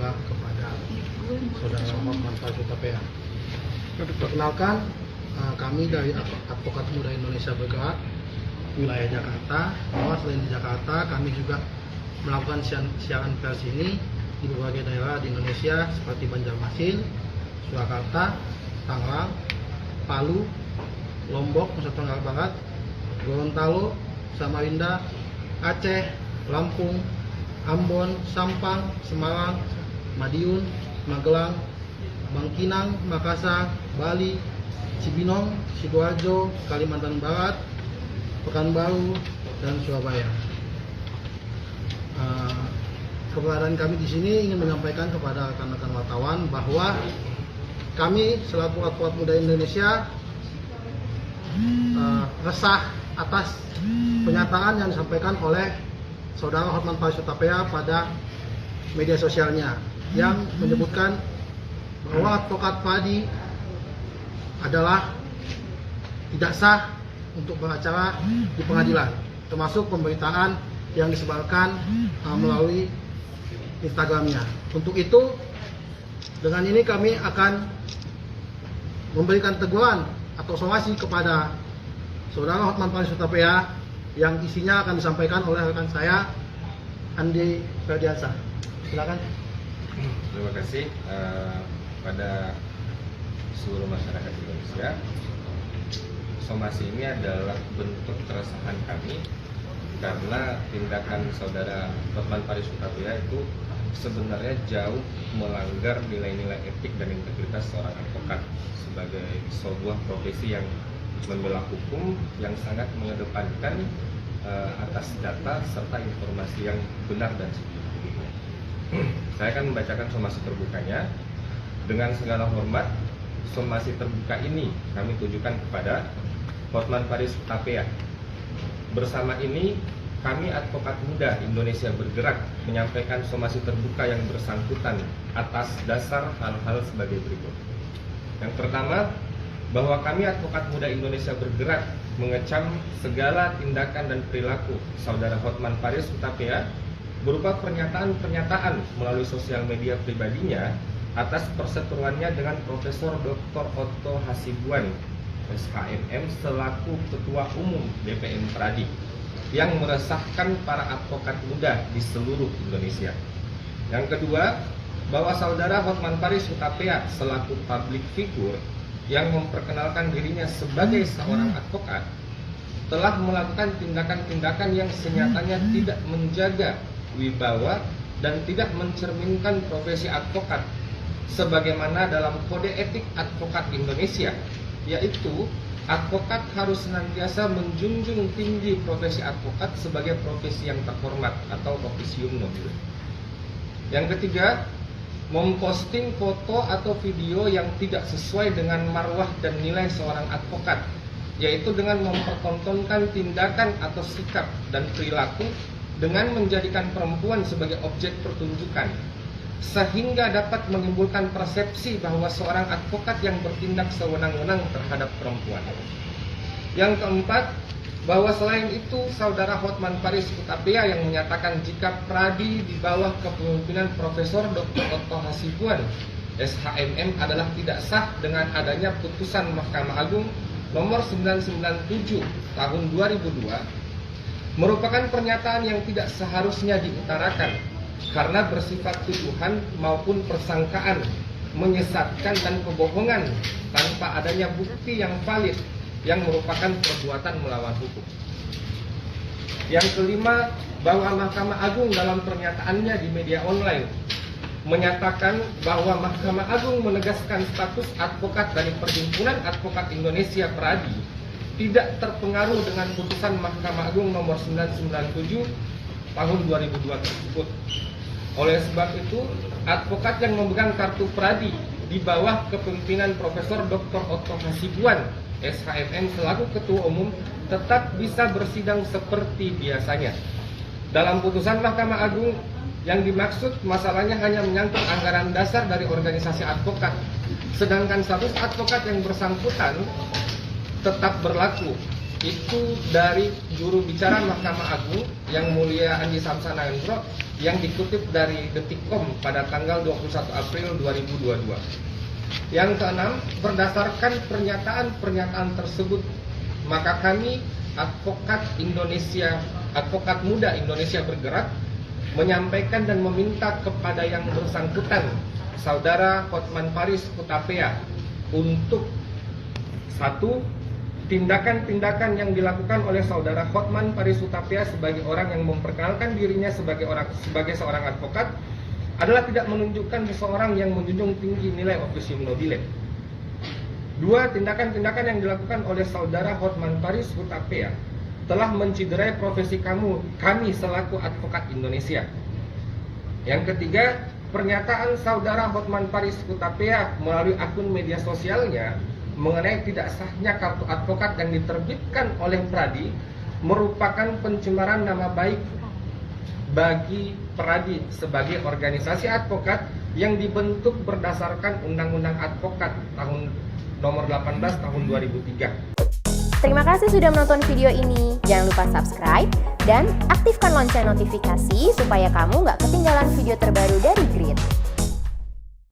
juga kepada Saudara Hotman Paris Hutapea. Perkenalkan, kami dari Advokat Muda Indonesia Bergerak wilayah Jakarta, bahwa selain di Jakarta kami juga melakukan siaran pers ini di berbagai daerah di Indonesia seperti Banjarmasin, Surakarta, Tangerang, Palu, Lombok, Nusa Tenggara Barat, Gorontalo, Samarinda, Aceh, Lampung, Ambon, Sampang, Semarang, Madiun, Magelang, Bangkinang, Makassar, Bali, Cibinong, Sidoarjo, Kalimantan Barat, Pekanbaru, dan Surabaya. Keberadaan kami di sini ingin menyampaikan kepada rekan-rekan wartawan bahwa kami selaku Advokat Muda Indonesia resah atas pernyataan yang disampaikan oleh Saudara Hotman Paris Hutapea pada media sosialnya yang menyebutkan bahwa advokat Padi adalah tidak sah untuk beracara di pengadilan, termasuk pemberitaan yang disebarkan melalui Instagramnya. Untuk itu, dengan ini kami akan memberikan teguran atau somasi kepada Saudara Hotman Paris Hutapea yang isinya akan disampaikan oleh rekan saya, Andi Ferdiansyah. Silakan. Terima kasih pada seluruh masyarakat Indonesia. Somasi ini adalah bentuk keresahan kami karena tindakan Saudara Hotman Paris Hutapea itu sebenarnya jauh melanggar nilai-nilai etik dan integritas seorang advokat sebagai sebuah profesi yang membela hukum yang sangat mengedepankan atas data serta informasi yang benar dan sejujurnya. Saya akan membacakan somasi terbukanya. Dengan segala hormat, somasi terbuka ini kami tujukan kepada Hotman Paris Hutapea. Bersama ini, kami Advokat Muda Indonesia Bergerak menyampaikan somasi terbuka yang bersangkutan atas dasar hal-hal sebagai berikut. Yang pertama, bahwa kami Advokat Muda Indonesia Bergerak mengecam segala tindakan dan perilaku Saudara Hotman Paris Hutapea berupa pernyataan-pernyataan melalui sosial media pribadinya atas perseteruannya dengan Profesor Dr. Otto Hasibuan, SHMM, selaku Ketua Umum BPN Pradi, yang meresahkan para advokat muda di seluruh Indonesia. Yang kedua, bahwa Saudara Hotman Paris Hutapea selaku public figure yang memperkenalkan dirinya sebagai seorang advokat telah melakukan tindakan-tindakan yang senyatanya tidak menjaga wibawa dan tidak mencerminkan profesi advokat sebagaimana dalam Kode Etik Advokat Indonesia, yaitu advokat harus senantiasa menjunjung tinggi profesi advokat sebagai profesi yang terhormat atau officium nobile. Yang ketiga, memposting foto atau video yang tidak sesuai dengan marwah dan nilai seorang advokat, yaitu dengan mempertontonkan tindakan atau sikap dan perilaku dengan menjadikan perempuan sebagai objek pertunjukan, sehingga dapat menimbulkan persepsi bahwa seorang advokat yang bertindak sewenang-wenang terhadap perempuan. Yang keempat, bahwa selain itu Saudara Hotman Paris Hutapea yang menyatakan jika Pradi di bawah kepemimpinan Profesor Dr. Otto Hasibuan, SHMM adalah tidak sah dengan adanya putusan Mahkamah Agung nomor 997 tahun 2002 merupakan pernyataan yang tidak seharusnya diutarakan karena bersifat tuduhan maupun persangkaan, menyesatkan dan kebohongan tanpa adanya bukti yang valid yang merupakan perbuatan melawan hukum. Yang kelima, bahwa Mahkamah Agung dalam pernyataannya di media online menyatakan bahwa Mahkamah Agung menegaskan status advokat dari Perhimpunan Advokat Indonesia Pradi tidak terpengaruh dengan putusan Mahkamah Agung nomor 997 tahun 2002 tersebut. Oleh sebab itu, advokat yang memegang kartu Pradi di bawah kepemimpinan Profesor Dr. Otto Hasibuan, SHMM, selaku Ketua Umum tetap bisa bersidang seperti biasanya. Dalam putusan Mahkamah Agung, yang dimaksud masalahnya hanya menyangkut anggaran dasar dari organisasi advokat, sedangkan status advokat yang bersangkutan tetap berlaku. itu dari juru bicara Mahkamah Agung yang mulia Andi Samsana Hendro yang dikutip dari Detikcom pada tanggal 21 April 2022. Yang keenam, berdasarkan pernyataan tersebut, maka kami Advokat Muda Indonesia Bergerak menyampaikan dan meminta kepada yang bersangkutan, Saudara Hotman Paris Hutapea, untuk satu, tindakan-tindakan yang dilakukan oleh Saudara Hotman Paris Hutapea sebagai orang yang memperkenalkan dirinya sebagai seorang advokat adalah tidak menunjukkan seseorang yang menjunjung tinggi nilai officium nobile. Dua, tindakan-tindakan yang dilakukan oleh Saudara Hotman Paris Hutapea telah menciderai profesi kami selaku advokat Indonesia. Yang ketiga, pernyataan Saudara Hotman Paris Hutapea melalui akun media sosialnya mengenai tidak sahnya kartu advokat yang diterbitkan oleh Pradi merupakan pencemaran nama baik bagi Pradi sebagai organisasi advokat yang dibentuk berdasarkan Undang-Undang Advokat tahun nomor 18 tahun 2003. Terima kasih sudah menonton video ini. Jangan lupa subscribe dan aktifkan lonceng notifikasi supaya kamu nggak ketinggalan video terbaru dari Grid.